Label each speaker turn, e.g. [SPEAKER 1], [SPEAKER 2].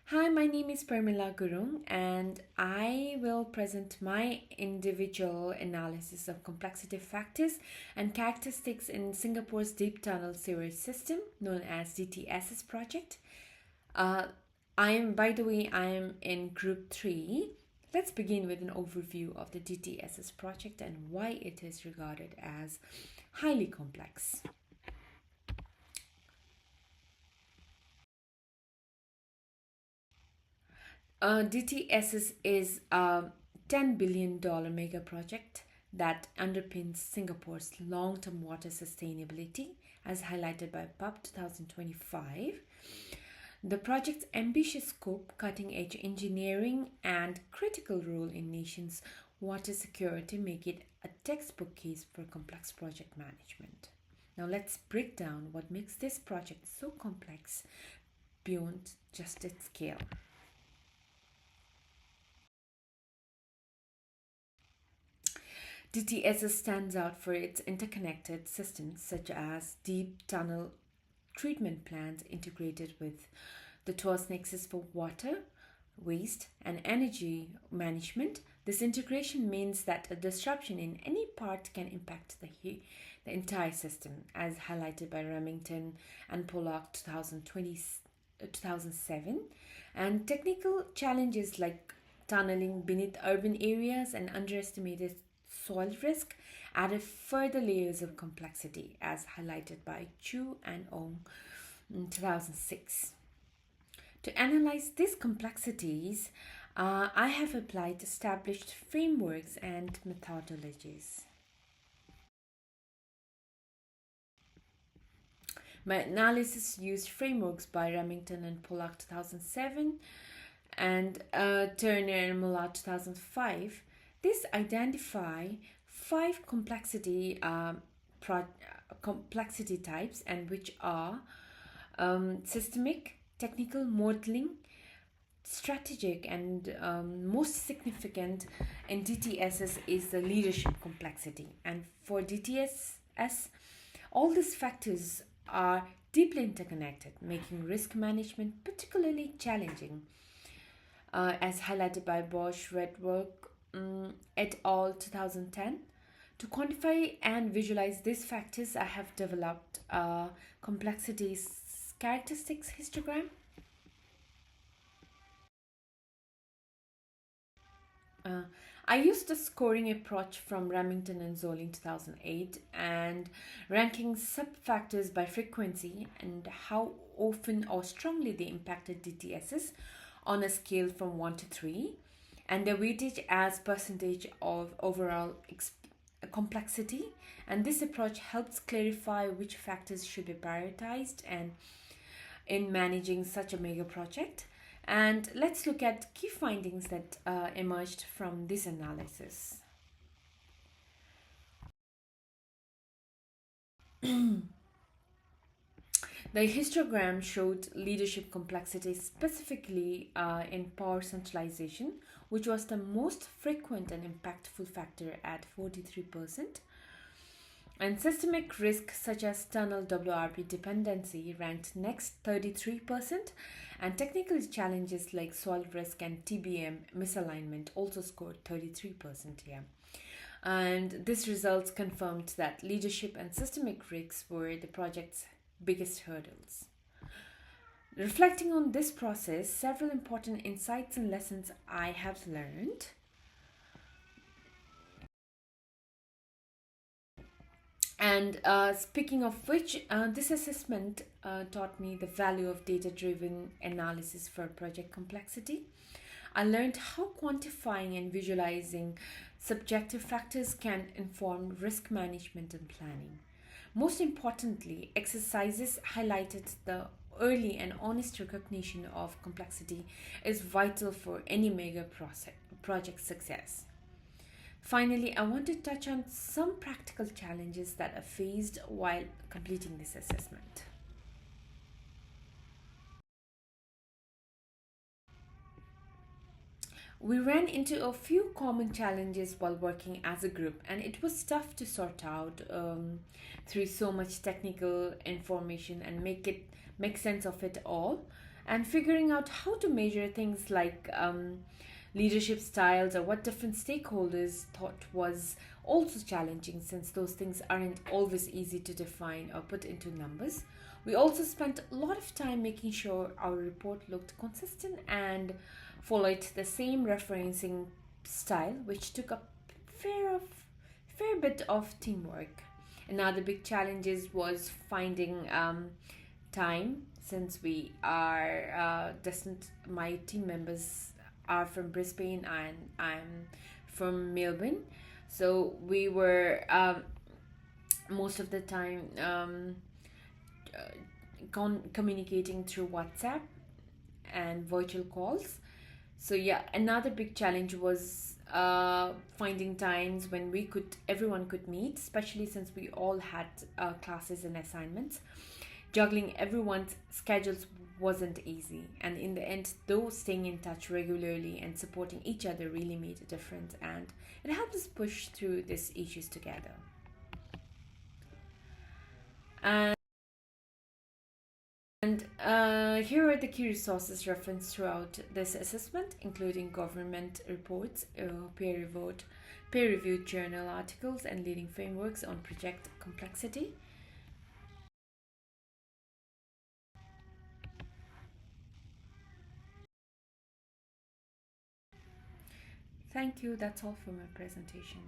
[SPEAKER 1] Hi, my name is Parmila Gurung, and I will present my individual analysis of complexity factors and characteristics in Singapore's deep tunnel sewerage system known as DTSS project. Uh, by the way, I am in group 3. Let's begin with an overview of the DTSS project and why it is regarded as highly complex. DTSS is a $10 billion mega project that underpins Singapore's long term water sustainability, as highlighted by PUB 2025. The project's ambitious scope, cutting edge engineering, and critical role in nation's water security make it a textbook case for complex project management. Now, let's break down what makes this project so complex beyond just its scale. DTSS stands out for its interconnected systems such as deep tunnel treatment plants integrated with the TOS nexus for water, waste, and energy management. This integration means that a disruption in any part can impact the entire system, as highlighted by Remington and Pollock 2007. And technical challenges like tunneling beneath urban areas and underestimated soil risk added further layers of complexity, as highlighted by Chu and Ong in 2006. To analyze these complexities, I have applied established frameworks and methodologies. My analysis used frameworks by Remington and Pollock 2007 and Turner and Muller 2005. These identify five complexity types, and which are systemic, technical, modeling, strategic, and most significant in DTSS is the leadership complexity. And for DTSS, all these factors are deeply interconnected, making risk management particularly challenging, as highlighted by Bosch, Redwork, et al. 2010. To quantify and visualize these factors, I have developed a complexity characteristics histogram. I used a scoring approach from Remington and Zoling 2008 and ranking sub-factors by frequency and how often or strongly they impacted DTSS on a scale from 1 to 3, and their weightage as percentage of overall complexity. And this approach helps clarify which factors should be prioritized and in managing such a mega project. And let's look at key findings that emerged from this analysis. The histogram showed leadership complexity specifically in power centralization, which was the most frequent and impactful factor at 43%. And systemic risk such as tunnel WRP dependency ranked next 33%, and technical challenges like soil risk and TBM misalignment also scored 33% here. And this results confirmed that leadership and systemic risks were the project's biggest hurdles. Reflecting on this process, several important insights and lessons I have learned. And speaking of which, this assessment taught me the value of data driven analysis for project complexity. I learned how quantifying and visualizing subjective factors can inform risk management and planning. Most importantly, exercises highlighted the early and honest recognition of complexity is vital for any mega project success. Finally, I want to touch on some practical challenges that are faced while completing this assessment. We ran into a few common challenges while working as a group, and it was tough to sort out through so much technical information and make sense of it all. And figuring out how to measure things like leadership styles or what different stakeholders thought was also challenging, since those things aren't always easy to define or put into numbers. We also spent a lot of time making sure our report looked consistent and followed the same referencing style, which took a fair bit of teamwork. Another big challenge was finding time, since we are distant. My team members are from Brisbane and I'm from Melbourne, so we were most of the time communicating through WhatsApp and virtual calls. So yeah, another big challenge was finding times when everyone could meet, especially since we all had classes and assignments. Juggling everyone's schedules wasn't easy, and in the end, though, staying in touch regularly and supporting each other really made a difference, and it helped us push through these issues together. And here are the key resources referenced throughout this assessment, including government reports, peer-reviewed journal articles, and leading frameworks on project complexity. Thank you. That's all for my presentation.